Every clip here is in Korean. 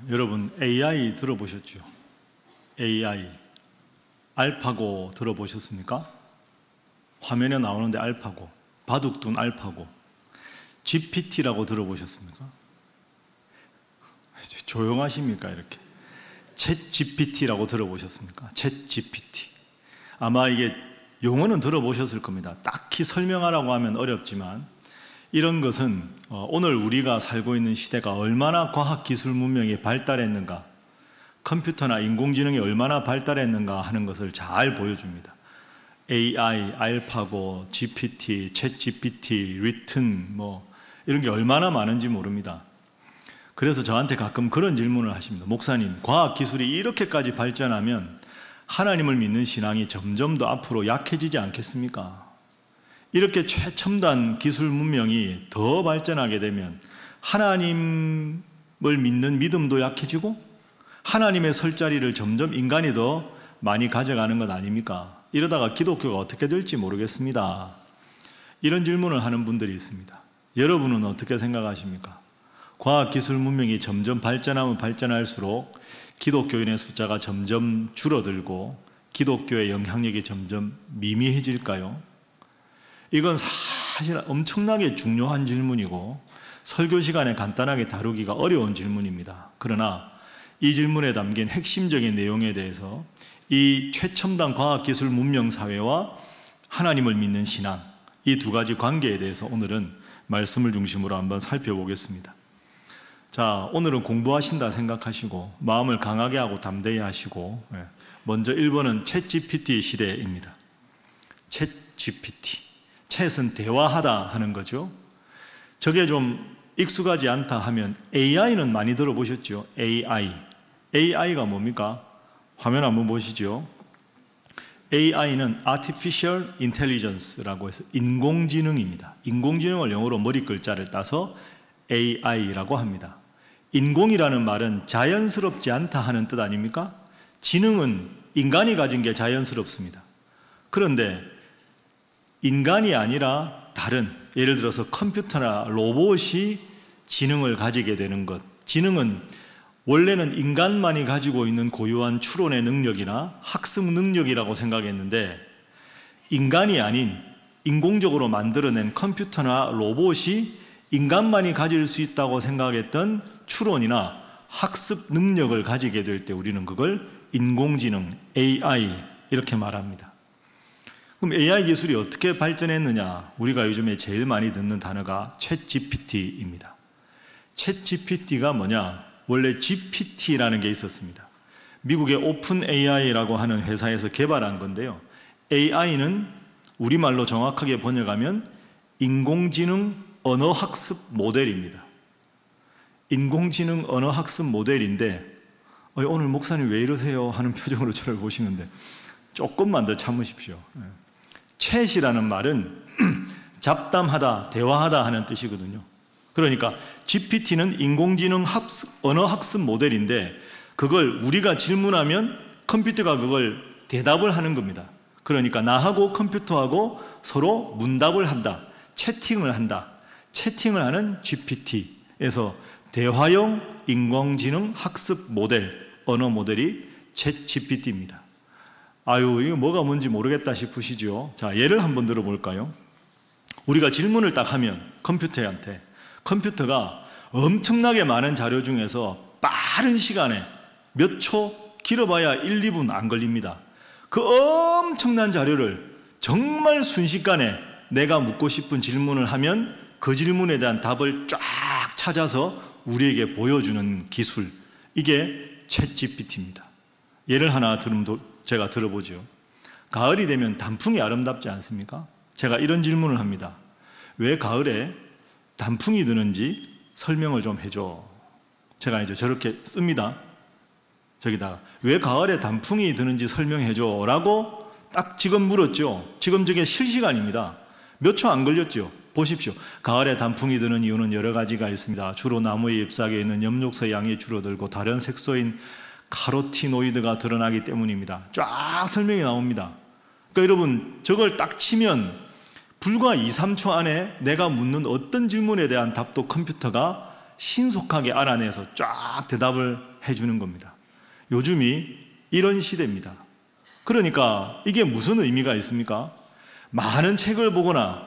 여러분 AI 들어보셨죠? AI 알파고 들어보셨습니까? 화면에 나오는데 알파고, 바둑둔 알파고. GPT라고 들어보셨습니까? 조용하십니까 이렇게? 챗 GPT라고 들어보셨습니까? 챗 GPT. 아마 이게 용어는 들어보셨을 겁니다. 딱히 설명하라고 하면 어렵지만 이런 것은 오늘 우리가 살고 있는 시대가 얼마나 과학기술 문명이 발달했는가, 컴퓨터나 인공지능이 얼마나 발달했는가 하는 것을 잘 보여줍니다. AI, 알파고, GPT, 챗 GPT, 리튼 이런 게 얼마나 많은지 모릅니다. 그래서 저한테 가끔 그런 질문을 하십니다. 목사님, 과학기술이 이렇게까지 발전하면 하나님을 믿는 신앙이 점점 더 앞으로 약해지지 않겠습니까? 이렇게 최첨단 기술 문명이 더 발전하게 되면 하나님을 믿는 믿음도 약해지고 하나님의 설 자리를 점점 인간이 더 많이 가져가는 것 아닙니까? 이러다가 기독교가 어떻게 될지 모르겠습니다. 이런 질문을 하는 분들이 있습니다. 여러분은 어떻게 생각하십니까? 과학기술 문명이 점점 발전하면 발전할수록 기독교인의 숫자가 점점 줄어들고 기독교의 영향력이 점점 미미해질까요? 이건 사실 엄청나게 중요한 질문이고 설교 시간에 간단하게 다루기가 어려운 질문입니다. 그러나 이 질문에 담긴 핵심적인 내용에 대해서 이 최첨단 과학기술 문명 사회와 하나님을 믿는 신앙, 이 두 가지 관계에 대해서 오늘은 말씀을 중심으로 한번 살펴보겠습니다. 자, 오늘은 공부하신다 생각하시고 마음을 강하게 하고 담대히 하시고, 먼저 1번은 챗 GPT 시대입니다. 챗 GPT. 챗은 대화하다 하는 거죠. 저게 좀 익숙하지 않다 하면 AI는 많이 들어보셨죠? AI가 뭡니까? 화면 한번 보시죠. AI는 Artificial Intelligence라고 해서 인공지능입니다. 인공지능을 영어로 머리 글자를 따서 AI라고 합니다. 인공이라는 말은 자연스럽지 않다 하는 뜻 아닙니까? 지능은 인간이 가진 게 자연스럽습니다. 그런데 인간이 아니라 다른, 예를 들어서 컴퓨터나 로봇이 지능을 가지게 되는 것. 지능은 원래는 인간만이 가지고 있는 고유한 추론의 능력이나 학습 능력이라고 생각했는데 인간이 아닌 인공적으로 만들어낸 컴퓨터나 로봇이 인간만이 가질 수 있다고 생각했던 추론이나 학습 능력을 가지게 될 때 우리는 그걸 인공지능, AI 이렇게 말합니다. 그럼 AI 기술이 어떻게 발전했느냐? 우리가 요즘에 제일 많이 듣는 단어가 챗 GPT입니다. 챗 GPT가 뭐냐? 원래 GPT라는 게 있었습니다. 미국의 오픈 AI라고 하는 회사에서 개발한 건데요. AI는 우리말로 정확하게 번역하면 인공지능 언어학습 모델입니다. 인공지능 언어학습 모델인데 오늘 목사님 왜 이러세요? 하는 표정으로 저를 보시는데 조금만 더 참으십시오. 챗이라는 말은 잡담하다, 대화하다 하는 뜻이거든요. 그러니까 GPT는 인공지능 언어학습 모델인데 그걸 우리가 질문하면 컴퓨터가 그걸 대답을 하는 겁니다. 그러니까 나하고 컴퓨터하고 서로 문답을 한다, 채팅을 한다. 채팅을 하는 GPT에서 대화형 인공지능 학습 모델, 언어 모델이 챗 GPT입니다. 아유, 이거 뭐가 뭔지 모르겠다 싶으시죠? 자, 예를 한번 들어볼까요? 우리가 질문을 딱 하면 컴퓨터한테, 컴퓨터가 엄청나게 많은 자료 중에서 빠른 시간에 몇 초, 길어봐야 1, 2분 안 걸립니다. 그 엄청난 자료를 정말 순식간에 내가 묻고 싶은 질문을 하면 그 질문에 대한 답을 쫙 찾아서 우리에게 보여주는 기술, 이게 챗 GPT입니다. 예를 하나 제가 들어보죠. 가을이 되면 단풍이 아름답지 않습니까? 제가 이런 질문을 합니다. 왜 가을에 단풍이 드는지 설명을 좀 해줘. 제가 이제 저렇게 씁니다. 저기다가 왜 가을에 단풍이 드는지 설명해줘 라고 딱 지금 물었죠. 지금 저게 실시간입니다. 몇 초 안 걸렸죠. 보십시오. 가을에 단풍이 드는 이유는 여러 가지가 있습니다. 주로 나무의 잎사귀에 있는 엽록소 양이 줄어들고 다른 색소인 카로티노이드가 드러나기 때문입니다. 쫙 설명이 나옵니다. 그러니까 여러분 저걸 딱 치면 불과 2, 3초 안에 내가 묻는 어떤 질문에 대한 답도 컴퓨터가 신속하게 알아내서 쫙 대답을 해주는 겁니다. 요즘이 이런 시대입니다. 그러니까 이게 무슨 의미가 있습니까? 많은 책을 보거나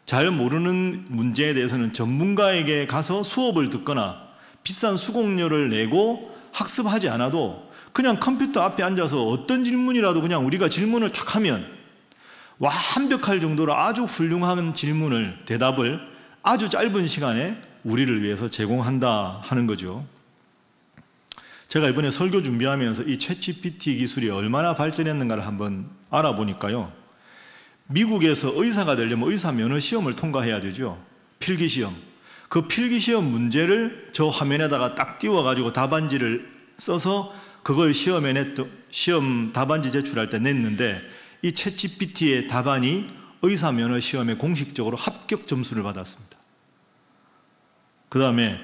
잘 모르는 문제에 대해서는 전문가에게 가서 수업을 듣거나 비싼 수강료를 내고 학습하지 않아도 그냥 컴퓨터 앞에 앉아서 어떤 질문이라도 그냥 우리가 질문을 탁 하면 완벽할 정도로 아주 훌륭한 대답을 아주 짧은 시간에 우리를 위해서 제공한다 하는 거죠. 제가 이번에 설교 준비하면서 이 챗GPT 기술이 얼마나 발전했는가를 한번 알아보니까요. 미국에서 의사가 되려면 의사 면허 시험을 통과해야 되죠. 필기시험. 그 필기시험 문제를 저 화면에다가 딱 띄워가지고 답안지를 써서 그걸 시험 답안지 제출할 때 냈는데 이 챗GPT의 답안이 의사 면허 시험에 공식적으로 합격 점수를 받았습니다. 그 다음에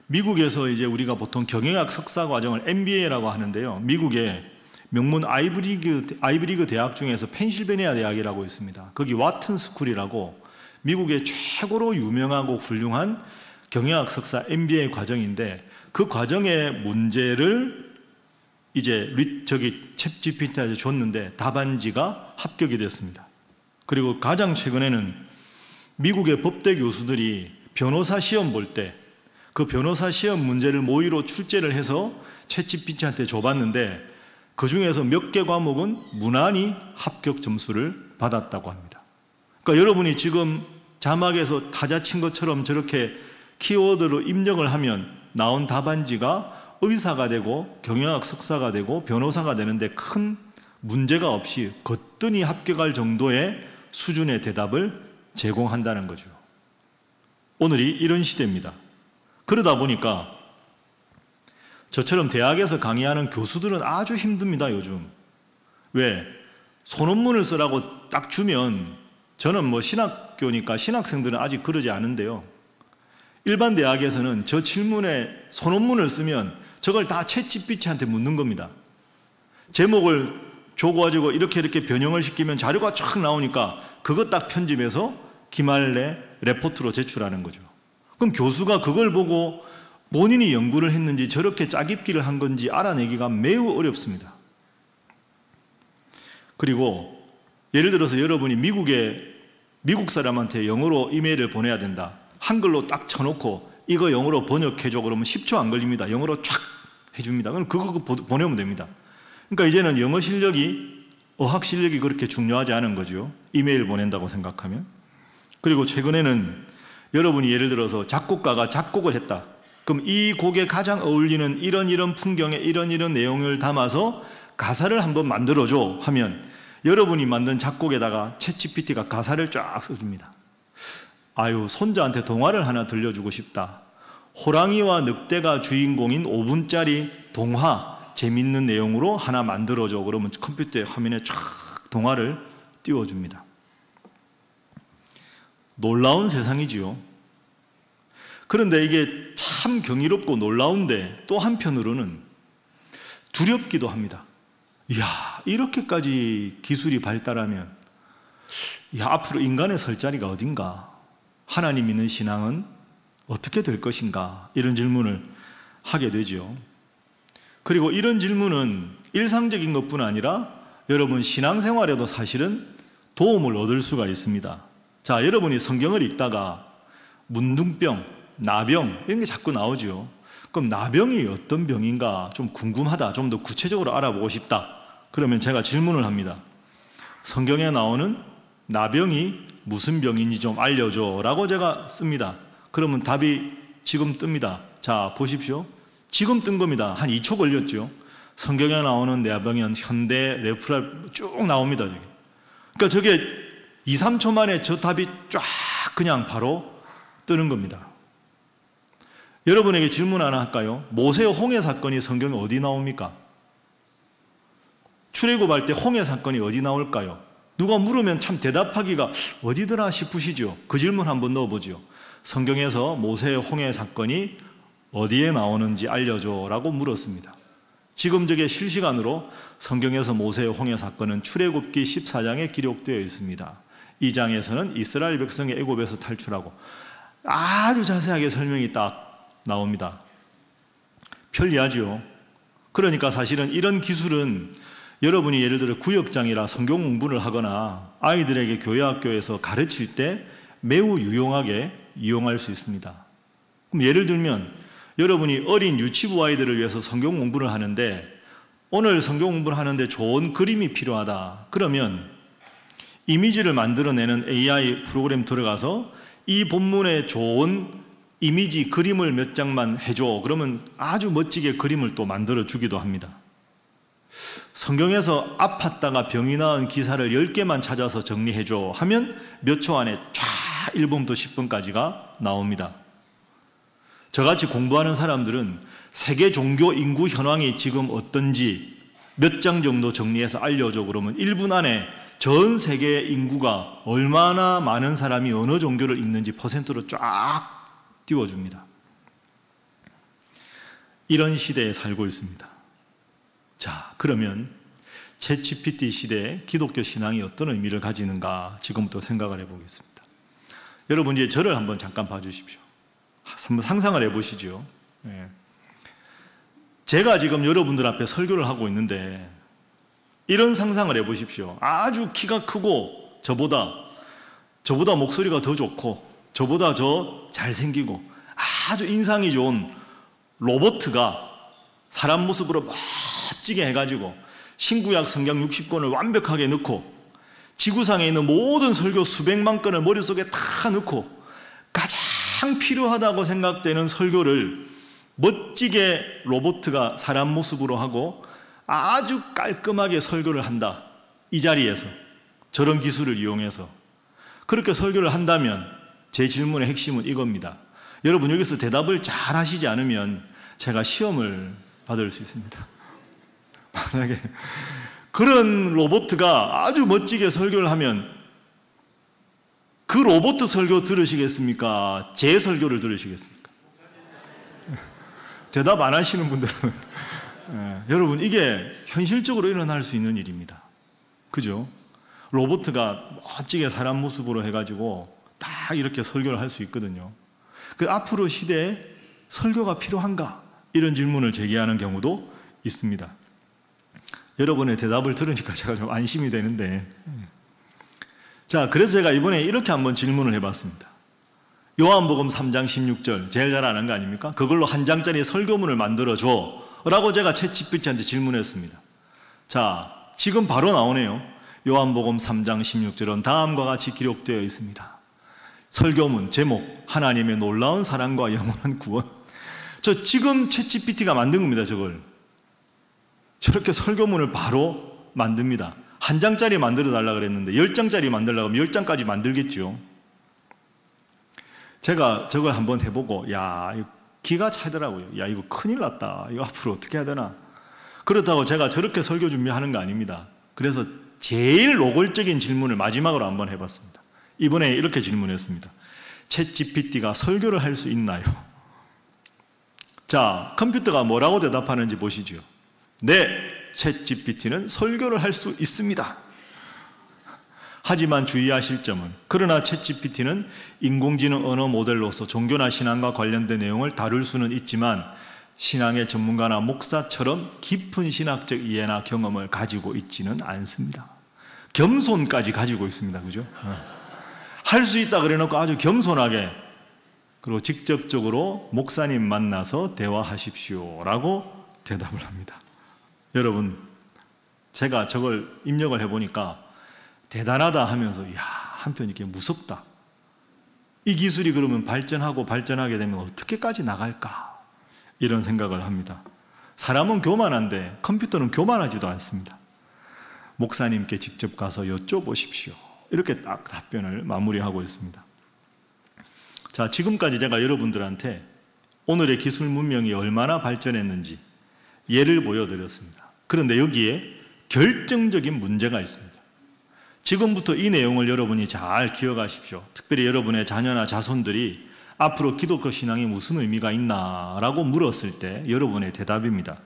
미국에서 이제 우리가 보통 경영학 석사 과정을 MBA라고 하는데요. 미국의 명문 아이브리그 대학 중에서 펜실베니아 대학이라고 있습니다. 거기 와튼 스쿨이라고 미국의 최고로 유명하고 훌륭한 경영학 석사 MBA 과정인데 그 과정의 문제를 이제 챗GPT한테 줬는데 답안지가 합격이 됐습니다. 그리고 가장 최근에는 미국의 법대 교수들이 변호사 시험 볼 때 그 변호사 시험 문제를 모의로 출제를 해서 챗GPT한테 줘봤는데 그 중에서 몇 개 과목은 무난히 합격 점수를 받았다고 합니다. 그러니까 여러분이 지금 자막에서 타자 친 것처럼 저렇게 키워드로 입력을 하면 나온 답안지가 의사가 되고 경영학 석사가 되고 변호사가 되는데 큰 문제가 없이 거뜬히 합격할 정도의 수준의 대답을 제공한다는 거죠. 오늘이 이런 시대입니다. 그러다 보니까 저처럼 대학에서 강의하는 교수들은 아주 힘듭니다, 요즘. 왜? 소논문을 쓰라고 딱 주면 저는 뭐 신학교니까 신학생들은 아직 그러지 않은데요. 일반 대학에서는 저 질문에 소논문을 쓰면 저걸 다 챗GPT한테 묻는 겁니다. 제목을 줘가지고 이렇게 변형을 시키면 자료가 쫙 나오니까 그것 딱 편집해서 기말내 레포트로 제출하는 거죠. 그럼 교수가 그걸 보고 본인이 연구를 했는지 저렇게 짜깁기를 한 건지 알아내기가 매우 어렵습니다. 그리고 예를 들어서 여러분이 미국 사람한테 영어로 이메일을 보내야 된다. 한글로 딱 쳐놓고 이거 영어로 번역해줘 그러면 10초 안 걸립니다. 영어로 쫙 해줍니다. 그럼 그거 보내면 됩니다. 그러니까 이제는 영어 실력이 어학 실력이 그렇게 중요하지 않은 거죠. 이메일 보낸다고 생각하면. 그리고 최근에는 여러분이 예를 들어서 작곡가가 작곡을 했다. 그럼 이 곡에 가장 어울리는 이런 풍경에 이런 내용을 담아서 가사를 한번 만들어줘 하면 여러분이 만든 작곡에다가 챗GPT가 가사를 쫙 써줍니다. 아유, 손자한테 동화를 하나 들려주고 싶다. 호랑이와 늑대가 주인공인 5분짜리 동화 재밌는 내용으로 하나 만들어줘. 그러면 컴퓨터의 화면에 쫙 동화를 띄워줍니다. 놀라운 세상이지요. 그런데 이게 참 경이롭고 놀라운데 또 한편으로는 두렵기도 합니다. 이야, 이렇게까지 기술이 발달하면 앞으로 인간의 설 자리가 어딘가? 하나님 믿는 신앙은 어떻게 될 것인가? 이런 질문을 하게 되죠. 그리고 이런 질문은 일상적인 것뿐 아니라 여러분 신앙생활에도 사실은 도움을 얻을 수가 있습니다. 자, 여러분이 성경을 읽다가 문둥병, 나병 이런 게 자꾸 나오죠. 그럼 나병이 어떤 병인가 좀 궁금하다, 좀 더 구체적으로 알아보고 싶다. 그러면 제가 질문을 합니다. 성경에 나오는 나병이 무슨 병인지 좀 알려줘 라고 제가 씁니다. 그러면 답이 지금 뜹니다. 자, 보십시오. 지금 뜬 겁니다. 한 2초 걸렸죠. 성경에 나오는 나병은 현대 레프랄 쭉 나옵니다. 저게. 그러니까 저게 2, 3초 만에 저 답이 쫙 그냥 바로 뜨는 겁니다. 여러분에게 질문 하나 할까요? 모세 홍해 사건이 성경에 어디 나옵니까? 출애굽할 때 홍해 사건이 어디 나올까요? 누가 물으면 참 대답하기가 어디더라 싶으시죠? 그 질문 한번 넣어보죠. 성경에서 모세의 홍해 사건이 어디에 나오는지 알려줘 라고 물었습니다. 지금 저게 실시간으로 성경에서 모세의 홍해 사건은 출애굽기 14장에 기록되어 있습니다. 이 장에서는 이스라엘 백성이 애굽에서 탈출하고 아주 자세하게 설명이 딱 나옵니다. 편리하죠. 그러니까 사실은 이런 기술은 여러분이 예를 들어 구역장이라 성경 공부를 하거나 아이들에게 교회 학교에서 가르칠 때 매우 유용하게 이용할 수 있습니다. 그럼 예를 들면 여러분이 어린 유치부 아이들을 위해서 성경 공부를 하는데 오늘 성경 공부를 하는데 좋은 그림이 필요하다. 그러면 이미지를 만들어내는 AI 프로그램 들어가서 이 본문에 좋은 이미지 그림을 몇 장만 해줘. 그러면 아주 멋지게 그림을 또 만들어 주기도 합니다. 성경에서 아팠다가 병이 나은 기사를 10개만 찾아서 정리해줘 하면 몇 초 안에 쫙 1분부터 10분까지가 나옵니다. 저같이 공부하는 사람들은 세계 종교 인구 현황이 지금 어떤지 몇 장 정도 정리해서 알려줘. 그러면 1분 안에 전 세계의 인구가 얼마나 많은 사람이 어느 종교를 읽는지 퍼센트로 쫙 띄워줍니다. 이런 시대에 살고 있습니다. 자, 그러면 챗GPT 시대에 기독교 신앙이 어떤 의미를 가지는가 지금부터 생각을 해보겠습니다. 여러분 이제 저를 한번 잠깐 봐주십시오. 한번 상상을 해보시죠. 제가 지금 여러분들 앞에 설교를 하고 있는데 이런 상상을 해보십시오. 아주 키가 크고 저보다 목소리가 더 좋고 저보다 더 잘생기고 아주 인상이 좋은 로봇가 사람 모습으로 멋지게 해가지고 신구약 성경 60권을 완벽하게 넣고 지구상에 있는 모든 설교 수백만 건을 머릿속에 다 넣고 가장 필요하다고 생각되는 설교를 멋지게 로봇가 사람 모습으로 하고 아주 깔끔하게 설교를 한다. 이 자리에서 저런 기술을 이용해서 그렇게 설교를 한다면 제 질문의 핵심은 이겁니다. 여러분 여기서 대답을 잘 하시지 않으면 제가 시험을 받을 수 있습니다. 만약에 그런 로봇가 아주 멋지게 설교를 하면 그 로봇 설교 들으시겠습니까? 제 설교를 들으시겠습니까? 대답 안 하시는 분들은 여러분 이게 현실적으로 일어날 수 있는 일입니다. 그죠? 로봇가 멋지게 사람 모습으로 해가지고 딱 이렇게 설교를 할 수 있거든요. 그 앞으로 시대에 설교가 필요한가? 이런 질문을 제기하는 경우도 있습니다. 여러분의 대답을 들으니까 제가 좀 안심이 되는데 자, 그래서 제가 이번에 이렇게 한번 질문을 해봤습니다. 요한복음 3장 16절 제일 잘 아는 거 아닙니까? 그걸로 한 장짜리 설교문을 만들어줘 라고 제가 챗GPT한테 질문했습니다. 자, 지금 바로 나오네요. 요한복음 3장 16절은 다음과 같이 기록되어 있습니다. 설교문 제목 하나님의 놀라운 사랑과 영원한 구원. 저 지금 챗GPT가 만든 겁니다. 저걸 저렇게 설교문을 바로 만듭니다. 한 장짜리 만들어 달라 그랬는데 10장짜리 만들려고 하면 10장까지 만들겠죠. 제가 저걸 한번 해보고 야 이거 기가 차더라고요. 야 이거 큰일 났다. 이거 앞으로 어떻게 해야 되나. 그렇다고 제가 저렇게 설교 준비하는 거 아닙니다. 그래서 제일 노골적인 질문을 마지막으로 한번 해봤습니다. 이번에 이렇게 질문했습니다. 챗GPT가 설교를 할 수 있나요? 자, 컴퓨터가 뭐라고 대답하는지 보시죠. 네, 챗GPT는 설교를 할 수 있습니다. 하지만 주의하실 점은 그러나 챗GPT는 인공지능 언어 모델로서 종교나 신앙과 관련된 내용을 다룰 수는 있지만 신앙의 전문가나 목사처럼 깊은 신학적 이해나 경험을 가지고 있지는 않습니다. 겸손까지 가지고 있습니다. 그죠? 할 수 있다 그래놓고 아주 겸손하게 그리고 직접적으로 목사님 만나서 대화하십시오 라고 대답을 합니다. 여러분 제가 저걸 입력을 해보니까 대단하다 하면서 야 한편 이렇게 무섭다. 이 기술이 그러면 발전하고 발전하게 되면 어떻게까지 나갈까 이런 생각을 합니다. 사람은 교만한데 컴퓨터는 교만하지도 않습니다. 목사님께 직접 가서 여쭤보십시오. 이렇게 딱 답변을 마무리하고 있습니다. 자, 지금까지 제가 여러분들한테 오늘의 기술 문명이 얼마나 발전했는지 예를 보여드렸습니다. 그런데 여기에 결정적인 문제가 있습니다. 지금부터 이 내용을 여러분이 잘 기억하십시오. 특별히 여러분의 자녀나 자손들이 앞으로 기독교 신앙이 무슨 의미가 있나라고 물었을 때 여러분의 대답입니다.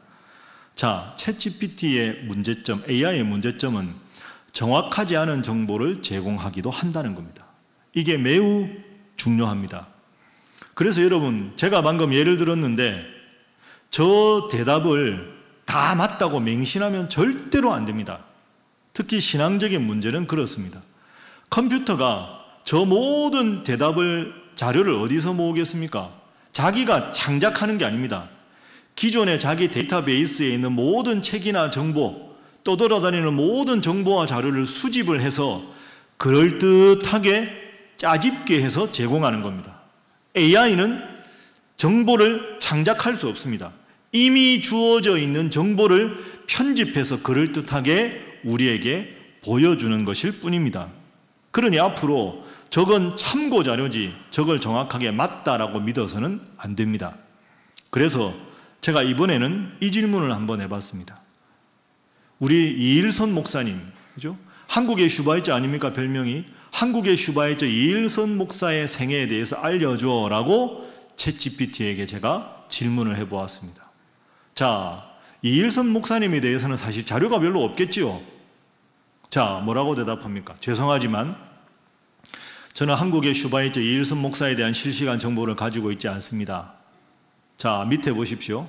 자, 챗GPT의 문제점, AI의 문제점은 정확하지 않은 정보를 제공하기도 한다는 겁니다. 이게 매우 중요합니다. 그래서 여러분, 제가 방금 예를 들었는데 저 대답을 다 맞다고 맹신하면 절대로 안 됩니다. 특히 신앙적인 문제는 그렇습니다. 컴퓨터가 저 모든 자료를 어디서 모으겠습니까? 자기가 창작하는 게 아닙니다. 기존의 자기 데이터베이스에 있는 모든 책이나 정보, 떠돌아다니는 모든 정보와 자료를 수집을 해서 그럴듯하게 짜집게 해서 제공하는 겁니다. AI는 정보를 창작할 수 없습니다. 이미 주어져 있는 정보를 편집해서 그럴듯하게 우리에게 보여주는 것일 뿐입니다. 그러니 앞으로 저건 참고 자료지 저걸 정확하게 맞다라고 믿어서는 안 됩니다. 그래서 제가 이번에는 이 질문을 한번 해봤습니다. 우리 이일선 목사님, 그죠? 한국의 슈바이처 아닙니까? 별명이. 한국의 슈바이처 이일선 목사의 생애에 대해서 알려줘 라고 챗GPT에게 제가 질문을 해보았습니다. 자, 이일선 목사님에 대해서는 사실 자료가 별로 없겠지요. 자, 뭐라고 대답합니까? 죄송하지만 저는 한국의 슈바이처 이일선 목사에 대한 실시간 정보를 가지고 있지 않습니다. 자, 밑에 보십시오.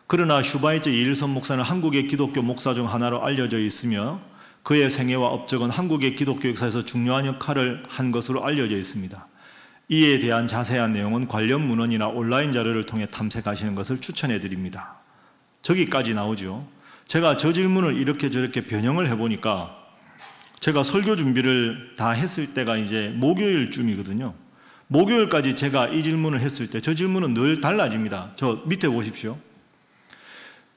그러나 슈바이처 이일선 목사는 한국의 기독교 목사 중 하나로 알려져 있으며 그의 생애와 업적은 한국의 기독교 역사에서 중요한 역할을 한 것으로 알려져 있습니다. 이에 대한 자세한 내용은 관련 문헌이나 온라인 자료를 통해 탐색하시는 것을 추천해 드립니다. 저기까지 나오죠. 제가 저 질문을 이렇게 저렇게 변형을 해보니까 제가 설교 준비를 다 했을 때가 이제 목요일쯤이거든요. 목요일까지 제가 이 질문을 했을 때 저 질문은 늘 달라집니다. 저 밑에 보십시오.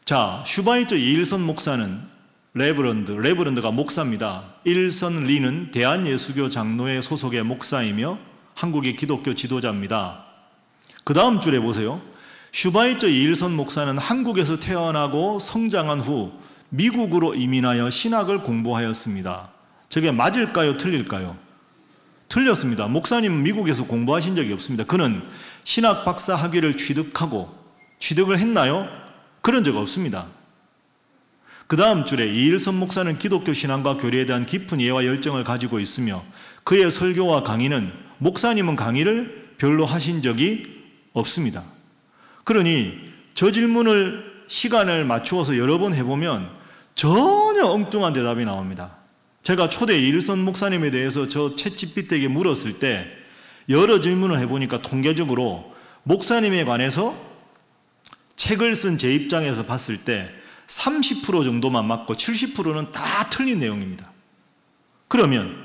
자, 슈바이처 이일선 목사는 레버런드가 목사입니다. 일선 리는 대한예수교 장로회 소속의 목사이며 한국의 기독교 지도자입니다. 그 다음 줄에 보세요. 슈바이처 이일선 목사는 한국에서 태어나고 성장한 후 미국으로 이민하여 신학을 공부하였습니다. 저게 맞을까요? 틀릴까요? 틀렸습니다. 목사님은 미국에서 공부하신 적이 없습니다. 그는 신학 박사 학위를 취득을 했나요? 그런 적 없습니다. 그 다음 줄에 이일선 목사는 기독교 신앙과 교리에 대한 깊은 이해와 열정을 가지고 있으며 그의 설교와 강의는 목사님은 강의를 별로 하신 적이 없습니다. 그러니 저 질문을 시간을 맞추어서 여러 번 해보면 전혀 엉뚱한 대답이 나옵니다. 제가 초대 이일선 목사님에 대해서 저 챗GPT에게 물었을 때 여러 질문을 해보니까 통계적으로 목사님에 관해서 책을 쓴 제 입장에서 봤을 때 30% 정도만 맞고 70%는 다 틀린 내용입니다. 그러면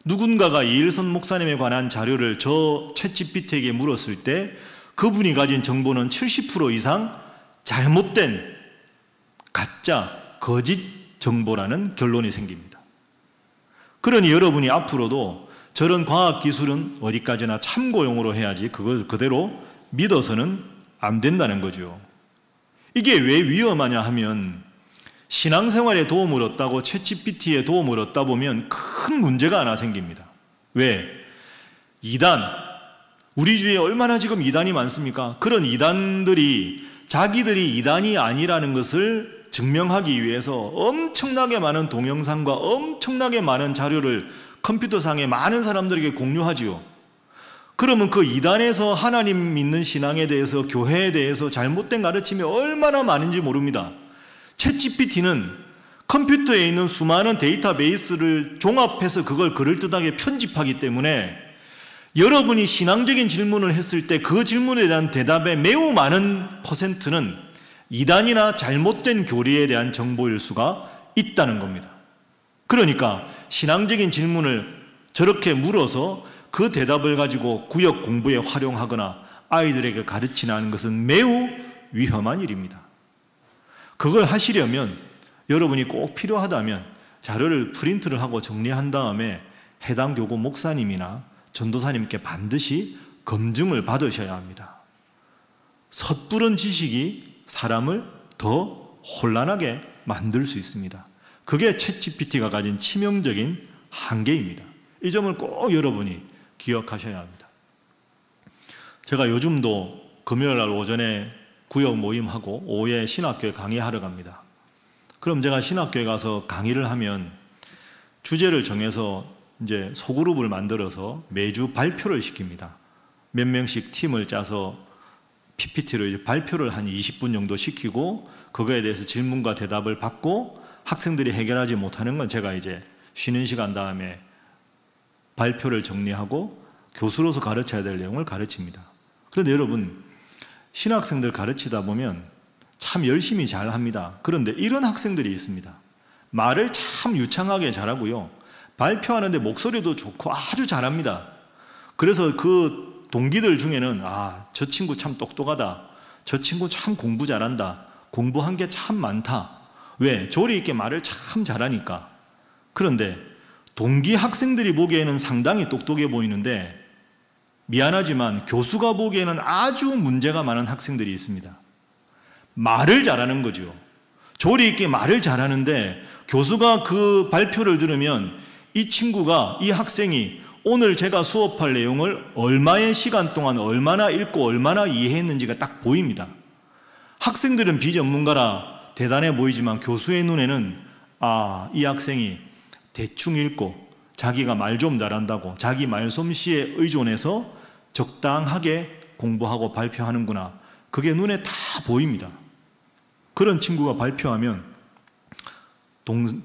누군가가 이일선 목사님에 관한 자료를 저 챗GPT에게 물었을 때 그분이 가진 정보는 70% 이상 잘못된 가짜, 거짓 정보라는 결론이 생깁니다. 그러니 여러분이 앞으로도 저런 과학기술은 어디까지나 참고용으로 해야지 그걸 그대로 믿어서는 안 된다는 거죠. 이게 왜 위험하냐 하면 신앙생활에 도움을 얻다고 챗GPT에 도움을 얻다 보면 큰 문제가 하나 생깁니다. 왜? 이단, 우리 주위에 얼마나 지금 이단이 많습니까? 그런 이단들이 자기들이 이단이 아니라는 것을 증명하기 위해서 엄청나게 많은 동영상과 엄청나게 많은 자료를 컴퓨터상에 많은 사람들에게 공유하지요. 그러면 그 이단에서 하나님 믿는 신앙에 대해서, 교회에 대해서 잘못된 가르침이 얼마나 많은지 모릅니다. 챗GPT는 컴퓨터에 있는 수많은 데이터베이스를 종합해서 그걸 그럴듯하게 편집하기 때문에 여러분이 신앙적인 질문을 했을 때 그 질문에 대한 대답의 매우 많은 퍼센트는 이단이나 잘못된 교리에 대한 정보일 수가 있다는 겁니다. 그러니까 신앙적인 질문을 저렇게 물어서 그 대답을 가지고 구역 공부에 활용하거나 아이들에게 가르치는 것은 매우 위험한 일입니다. 그걸 하시려면 여러분이 꼭 필요하다면 자료를 프린트를 하고 정리한 다음에 해당 교구 목사님이나 전도사님께 반드시 검증을 받으셔야 합니다. 섣부른 지식이 사람을 더 혼란하게 만들 수 있습니다. 그게 챗GPT가 가진 치명적인 한계입니다. 이 점을 꼭 여러분이 기억하셔야 합니다. 제가 요즘도 금요일날 오전에 구역 모임하고 오후에 신학교에 강의하러 갑니다. 그럼 제가 신학교에 가서 강의를 하면 주제를 정해서 이제 소그룹을 만들어서 매주 발표를 시킵니다. 몇 명씩 팀을 짜서 PPT로 이제 발표를 한 20분 정도 시키고 그거에 대해서 질문과 대답을 받고 학생들이 해결하지 못하는 건 제가 이제 쉬는 시간 다음에 발표를 정리하고 교수로서 가르쳐야 될 내용을 가르칩니다. 그런데 여러분, 신학생들 가르치다 보면 참 열심히 잘 합니다. 그런데 이런 학생들이 있습니다. 말을 참 유창하게 잘하고요. 발표하는데 목소리도 좋고 아주 잘합니다. 그래서 그 동기들 중에는 저 친구 참 똑똑하다. 저 친구 참 공부 잘한다. 공부한 게 참 많다. 왜? 조리 있게 말을 참 잘하니까. 그런데 동기 학생들이 보기에는 상당히 똑똑해 보이는데 미안하지만 교수가 보기에는 아주 문제가 많은 학생들이 있습니다. 말을 잘하는 거죠. 조리 있게 말을 잘하는데 교수가 그 발표를 들으면 이 친구가, 이 학생이 오늘 제가 수업할 내용을 얼마의 시간 동안 얼마나 읽고 얼마나 이해했는지가 딱 보입니다. 학생들은 비전문가라 대단해 보이지만 교수의 눈에는 이 학생이 대충 읽고 자기가 말 좀 잘한다고 자기 말솜씨에 의존해서 적당하게 공부하고 발표하는구나. 그게 눈에 다 보입니다. 그런 친구가 발표하면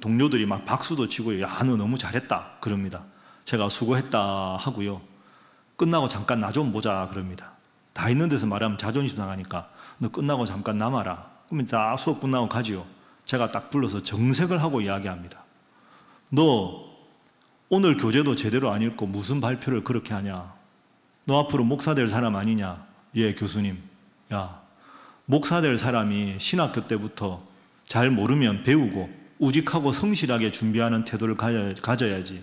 동료들이 막 박수도 치고 야, 너 너무 잘했다 그럽니다. 제가 수고했다 하고요. 끝나고 잠깐 나 좀 보자 그럽니다. 다 있는 데서 말하면 자존심 상하니까 너 끝나고 잠깐 남아라. 그러면 다 수업 끝나고 가지요. 제가 딱 불러서 정색을 하고 이야기합니다. 너 오늘 교재도 제대로 안 읽고 무슨 발표를 그렇게 하냐? 너 앞으로 목사 될 사람 아니냐? 예, 교수님. 야, 목사 될 사람이 신학교 때부터 잘 모르면 배우고 우직하고 성실하게 준비하는 태도를 가져야지.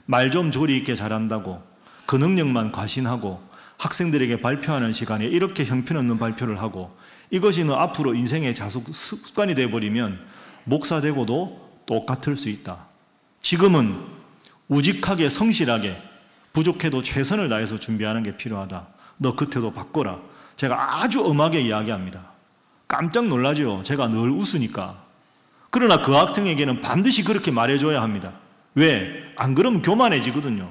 말 좀 조리 있게 잘한다고 그 능력만 과신하고 학생들에게 발표하는 시간에 이렇게 형편없는 발표를 하고 이것이 너 앞으로 인생의 습관이 되어버리면 목사 되고도 똑같을 수 있다. 지금은 우직하게 성실하게 부족해도 최선을 다해서 준비하는 게 필요하다. 너 그 태도 바꿔라. 제가 아주 엄하게 이야기합니다. 깜짝 놀라죠. 제가 늘 웃으니까. 그러나 그 학생에게는 반드시 그렇게 말해줘야 합니다. 왜? 안 그러면 교만해지거든요.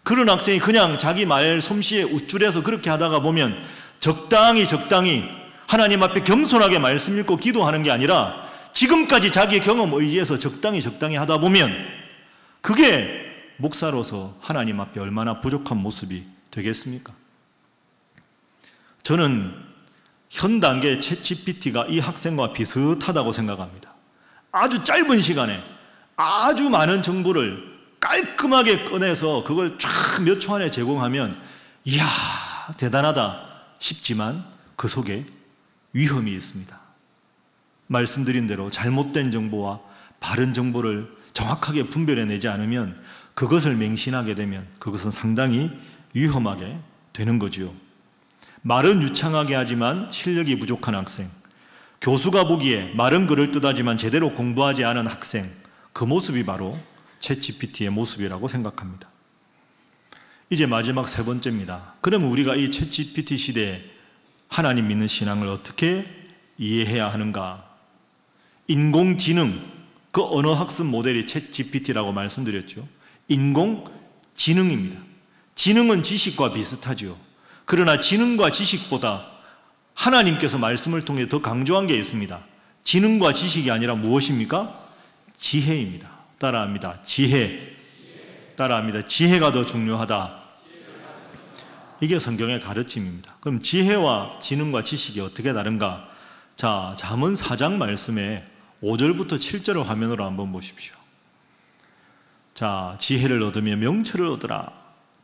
그런 학생이 그냥 자기 말 솜씨에 우쭐해서 그렇게 하다가 보면 적당히 하나님 앞에 겸손하게 말씀 읽고 기도하는 게 아니라 지금까지 자기의 경험 의지에서 적당히 하다 보면 그게 목사로서 하나님 앞에 얼마나 부족한 모습이 되겠습니까? 저는 현 단계의 챗GPT가 이 학생과 비슷하다고 생각합니다. 아주 짧은 시간에 아주 많은 정보를 깔끔하게 꺼내서 그걸 쫙 몇 초 안에 제공하면 이야 대단하다 싶지만 그 속에 위험이 있습니다. 말씀드린 대로 잘못된 정보와 바른 정보를 정확하게 분별해내지 않으면 그것을 맹신하게 되면 그것은 상당히 위험하게 되는 거죠. 말은 유창하게 하지만 실력이 부족한 학생, 교수가 보기에 말은 그럴듯하지만 제대로 공부하지 않은 학생, 그 모습이 바로 챗GPT의 모습이라고 생각합니다. 이제 마지막 세 번째입니다. 그러면 우리가 이 챗GPT 시대에 하나님 믿는 신앙을 어떻게 이해해야 하는가? 인공지능, 그 언어학습 모델이 챗GPT라고 말씀드렸죠. 인공지능입니다. 지능은 지식과 비슷하죠. 그러나 지능과 지식보다 하나님께서 말씀을 통해 더 강조한 게 있습니다. 지능과 지식이 아니라 무엇입니까? 지혜입니다. 따라합니다. 지혜. 따라합니다. 지혜가 더 중요하다. 이게 성경의 가르침입니다. 그럼 지혜와 지능과 지식이 어떻게 다른가? 자, 잠언 4장 말씀에 5절부터 7절을 화면으로 한번 보십시오. 자, 지혜를 얻으며 명철을 얻으라.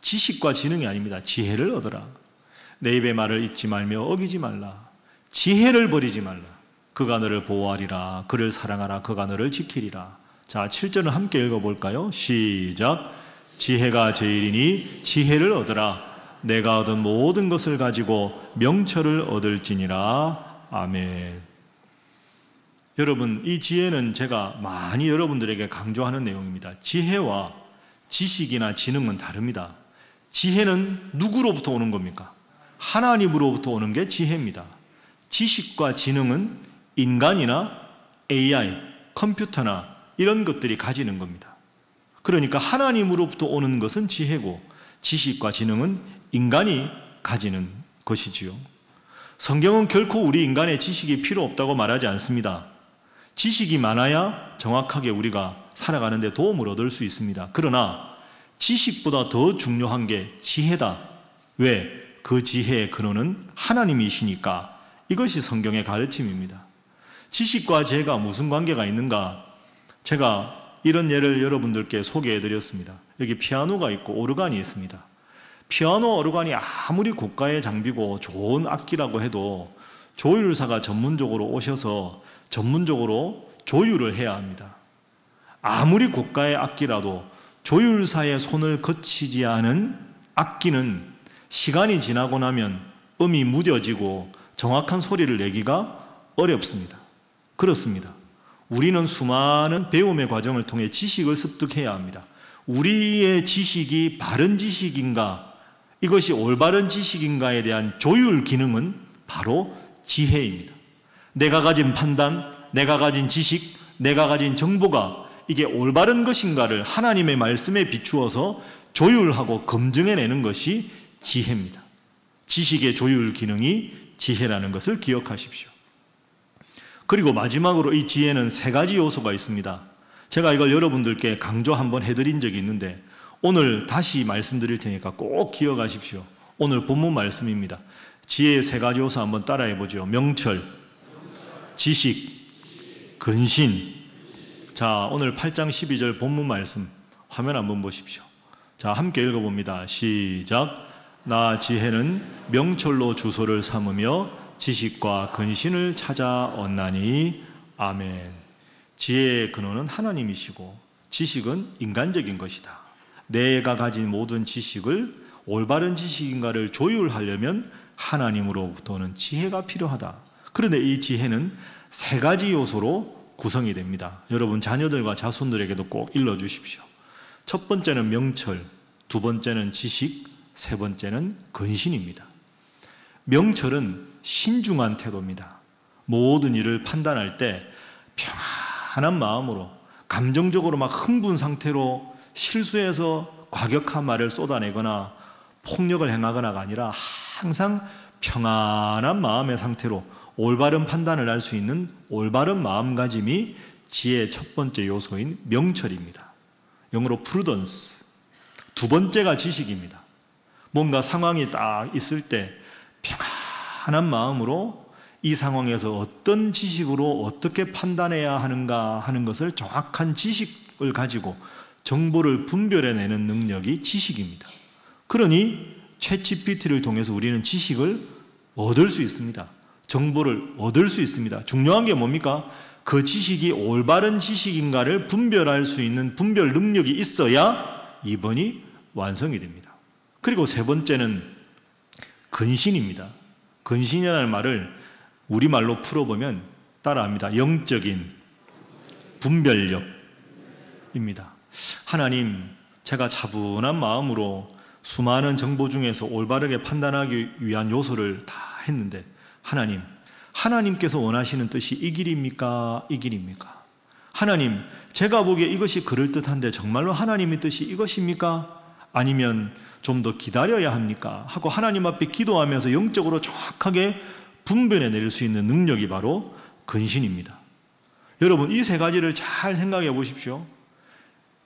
지식과 지능이 아닙니다. 지혜를 얻으라. 내 입의 말을 잊지 말며 어기지 말라. 지혜를 버리지 말라. 그가 너를 보호하리라. 그를 사랑하라. 그가 너를 지키리라. 자, 7절을 함께 읽어볼까요? 시작. 지혜가 제일이니 지혜를 얻으라. 내가 얻은 모든 것을 가지고 명철을 얻을지니라. 아멘. 여러분, 이 지혜는 제가 많이 여러분들에게 강조하는 내용입니다. 지혜와 지식이나 지능은 다릅니다. 지혜는 누구로부터 오는 겁니까? 하나님으로부터 오는 게 지혜입니다. 지식과 지능은 인간이나 AI, 컴퓨터나 이런 것들이 가지는 겁니다. 그러니까 하나님으로부터 오는 것은 지혜고 지식과 지능은 인간이 가지는 것이지요. 성경은 결코 우리 인간의 지식이 필요 없다고 말하지 않습니다. 지식이 많아야 정확하게 우리가 살아가는 데 도움을 얻을 수 있습니다. 그러나 지식보다 더 중요한 게 지혜다. 왜? 그 지혜의 근원은 하나님이시니까. 이것이 성경의 가르침입니다. 지식과 지혜가 무슨 관계가 있는가? 제가 이런 예를 여러분들께 소개해드렸습니다. 여기 피아노가 있고 오르간이 있습니다. 피아노, 오르간이 아무리 고가의 장비고 좋은 악기라고 해도 조율사가 전문적으로 오셔서 전문적으로 조율을 해야 합니다. 아무리 고가의 악기라도 조율사의 손을 거치지 않은 악기는 시간이 지나고 나면 음이 무뎌지고 정확한 소리를 내기가 어렵습니다. 그렇습니다. 우리는 수많은 배움의 과정을 통해 지식을 습득해야 합니다. 우리의 지식이 바른 지식인가, 이것이 올바른 지식인가에 대한 조율 기능은 바로 지혜입니다. 내가 가진 판단, 내가 가진 지식, 내가 가진 정보가 이게 올바른 것인가를 하나님의 말씀에 비추어서 조율하고 검증해내는 것이 지혜입니다. 지식의 조율 기능이 지혜라는 것을 기억하십시오. 그리고 마지막으로 이 지혜는 3가지 요소가 있습니다. 제가 이걸 여러분들께 강조 한번 해드린 적이 있는데 오늘 다시 말씀드릴 테니까 꼭 기억하십시오. 오늘 본문 말씀입니다. 지혜의 3가지 요소 한번 따라해보죠. 명철, 지식, 근신. 자, 오늘 8장 12절 본문 말씀 화면 한번 보십시오. 자, 함께 읽어봅니다. 시작. 나 지혜는 명철로 주소를 삼으며 지식과 근신을 찾아 얻나니. 아멘. 지혜의 근원은 하나님이시고 지식은 인간적인 것이다. 내가 가진 모든 지식을 올바른 지식인가를 조율하려면 하나님으로부터는 지혜가 필요하다. 그런데 이 지혜는 3가지 요소로 구성이 됩니다. 여러분 자녀들과 자손들에게도 꼭 일러주십시오. 첫 번째는 명철, 두 번째는 지식, 세 번째는 근신입니다. 명철은 신중한 태도입니다. 모든 일을 판단할 때 평안한 마음으로, 감정적으로 막 흥분 상태로 실수해서 과격한 말을 쏟아내거나 폭력을 행하거나가 아니라 항상 평안한 마음의 상태로 올바른 판단을 할 수 있는 올바른 마음가짐이 지혜의 첫 번째 요소인 명철입니다. 영어로 prudence. 두 번째가 지식입니다. 뭔가 상황이 딱 있을 때 평안한 마음으로 이 상황에서 어떤 지식으로 어떻게 판단해야 하는가 하는 것을 정확한 지식을 가지고 정보를 분별해내는 능력이 지식입니다. 그러니 챗GPT를 통해서 우리는 지식을 얻을 수 있습니다. 정보를 얻을 수 있습니다. 중요한 게 뭡니까? 그 지식이 올바른 지식인가를 분별할 수 있는 분별 능력이 있어야 이번이 완성이 됩니다. 그리고 세 번째는 근신입니다. 근신이라는 말을 우리말로 풀어보면 따라합니다. 영적인 분별력입니다. 하나님, 제가 차분한 마음으로 수많은 정보 중에서 올바르게 판단하기 위한 요소를 다 했는데 하나님, 하나님께서 원하시는 뜻이 이 길입니까? 이 길입니까? 하나님, 제가 보기에 이것이 그럴듯한데 정말로 하나님의 뜻이 이것입니까? 아니면 좀 더 기다려야 합니까? 하고 하나님 앞에 기도하면서 영적으로 정확하게 분별해낼 수 있는 능력이 바로 근신입니다. 여러분, 이 3가지를 잘 생각해 보십시오.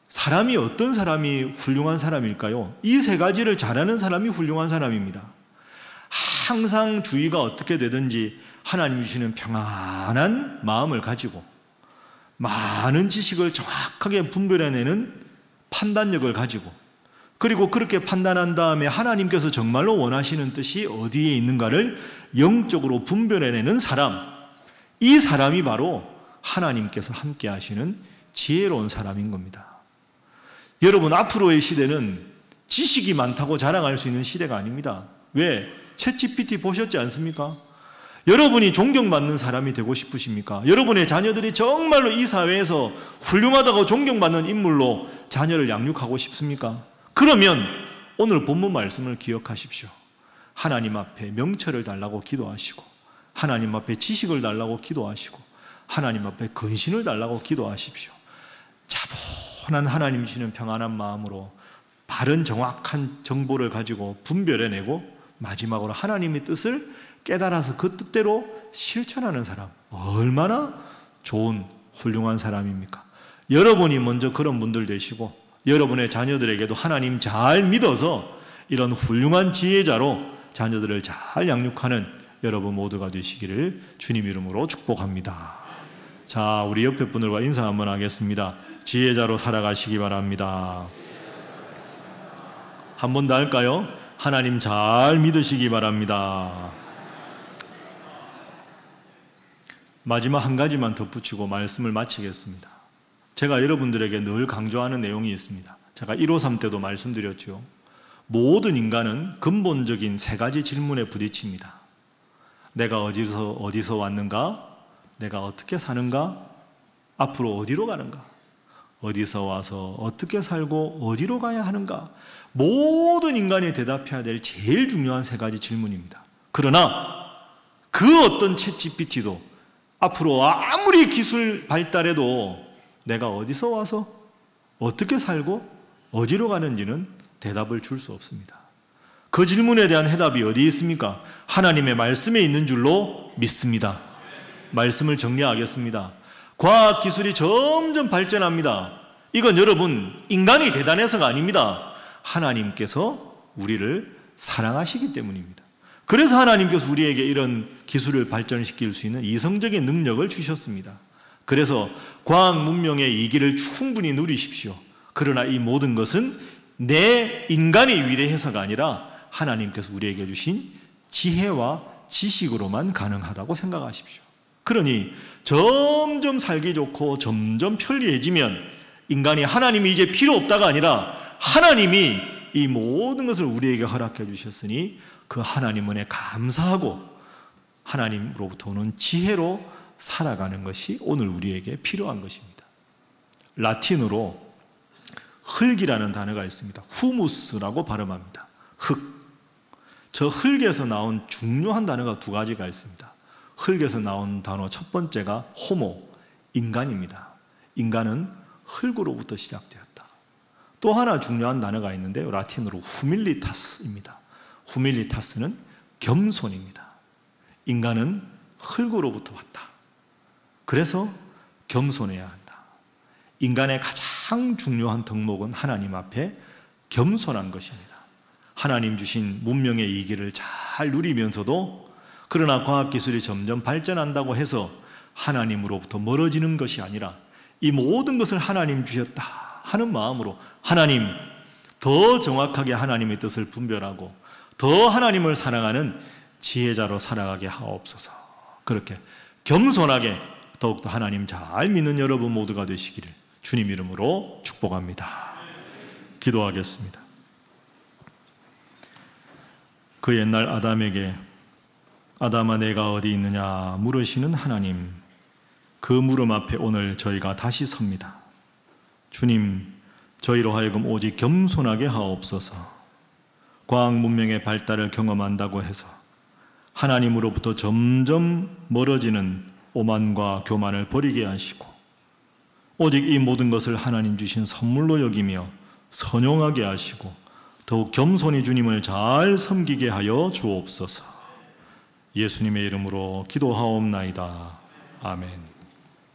사람이 어떤 사람이 훌륭한 사람일까요? 이 3가지를 잘하는 사람이 훌륭한 사람입니다. 항상 주의가 어떻게 되든지 하나님 주시는 평안한 마음을 가지고 많은 지식을 정확하게 분별해내는 판단력을 가지고, 그리고 그렇게 판단한 다음에 하나님께서 정말로 원하시는 뜻이 어디에 있는가를 영적으로 분별해내는 사람, 이 사람이 바로 하나님께서 함께 하시는 지혜로운 사람인 겁니다. 여러분, 앞으로의 시대는 지식이 많다고 자랑할 수 있는 시대가 아닙니다. 왜? 챗GPT 보셨지 않습니까? 여러분이 존경받는 사람이 되고 싶으십니까? 여러분의 자녀들이 정말로 이 사회에서 훌륭하다고 존경받는 인물로 자녀를 양육하고 싶습니까? 그러면 오늘 본문 말씀을 기억하십시오. 하나님 앞에 명철을 달라고 기도하시고, 하나님 앞에 지식을 달라고 기도하시고, 하나님 앞에 근신을 달라고 기도하십시오. 차분한 하나님 주시는 평안한 마음으로 바른 정확한 정보를 가지고 분별해내고 마지막으로 하나님의 뜻을 깨달아서 그 뜻대로 실천하는 사람, 얼마나 좋은 훌륭한 사람입니까? 여러분이 먼저 그런 분들 되시고 여러분의 자녀들에게도 하나님 잘 믿어서 이런 훌륭한 지혜자로 자녀들을 잘 양육하는 여러분 모두가 되시기를 주님 이름으로 축복합니다. 자, 우리 옆에 분들과 인사 한번 하겠습니다. 지혜자로 살아가시기 바랍니다. 한 번 더 할까요? 하나님 잘 믿으시기 바랍니다. 마지막 한 가지만 덧붙이고 말씀을 마치겠습니다. 제가 여러분들에게 늘 강조하는 내용이 있습니다. 제가 153 때도 말씀드렸죠. 모든 인간은 근본적인 세 가지 질문에 부딪힙니다. 내가 어디서 왔는가? 내가 어떻게 사는가? 앞으로 어디로 가는가? 어디서 와서 어떻게 살고 어디로 가야 하는가? 모든 인간이 대답해야 될 제일 중요한 세 가지 질문입니다. 그러나 그 어떤 챗GPT도 앞으로 아무리 기술 발달해도 내가 어디서 와서 어떻게 살고 어디로 가는지는 대답을 줄 수 없습니다. 그 질문에 대한 해답이 어디 있습니까? 하나님의 말씀에 있는 줄로 믿습니다. 말씀을 정리하겠습니다. 과학기술이 점점 발전합니다. 이건 여러분 인간이 대단해서가 아닙니다. 하나님께서 우리를 사랑하시기 때문입니다. 그래서 하나님께서 우리에게 이런 기술을 발전시킬 수 있는 이성적인 능력을 주셨습니다. 그래서 과학 문명의 이 길을 충분히 누리십시오. 그러나 이 모든 것은 내 인간이 위대해서가 아니라 하나님께서 우리에게 주신 지혜와 지식으로만 가능하다고 생각하십시오. 그러니 점점 살기 좋고 점점 편리해지면 인간이 하나님이 이제 필요 없다가 아니라 하나님이 이 모든 것을 우리에게 허락해 주셨으니 그 하나님 은혜에 감사하고 하나님으로부터 오는 지혜로 살아가는 것이 오늘 우리에게 필요한 것입니다. 라틴어로 흙이라는 단어가 있습니다. 후무스라고 발음합니다. 흙. 저 흙에서 나온 중요한 단어가 두 가지가 있습니다. 흙에서 나온 단어 첫 번째가 호모, 인간입니다. 인간은 흙으로부터 시작되었다. 또 하나 중요한 단어가 있는데요. 라틴어로 후밀리타스입니다. 후밀리타스는 겸손입니다. 인간은 흙으로부터 왔다. 그래서 겸손해야 한다. 인간의 가장 중요한 덕목은 하나님 앞에 겸손한 것입니다. 하나님 주신 문명의 이 길을 잘 누리면서도 그러나 과학기술이 점점 발전한다고 해서 하나님으로부터 멀어지는 것이 아니라 이 모든 것을 하나님 주셨다 하는 마음으로 하나님, 더 정확하게 하나님의 뜻을 분별하고 더 하나님을 사랑하는 지혜자로 살아가게 하옵소서. 그렇게 겸손하게 더욱더 하나님 잘 믿는 여러분 모두가 되시기를 주님 이름으로 축복합니다. 기도하겠습니다. 그 옛날 아담에게 아담아 내가 어디 있느냐 물으시는 하나님, 그 물음 앞에 오늘 저희가 다시 섭니다. 주님, 저희로 하여금 오직 겸손하게 하옵소서. 과학 문명의 발달을 경험한다고 해서 하나님으로부터 점점 멀어지는 오만과 교만을 버리게 하시고 오직 이 모든 것을 하나님 주신 선물로 여기며 선용하게 하시고 더욱 겸손히 주님을 잘 섬기게 하여 주옵소서. 예수님의 이름으로 기도하옵나이다. 아멘.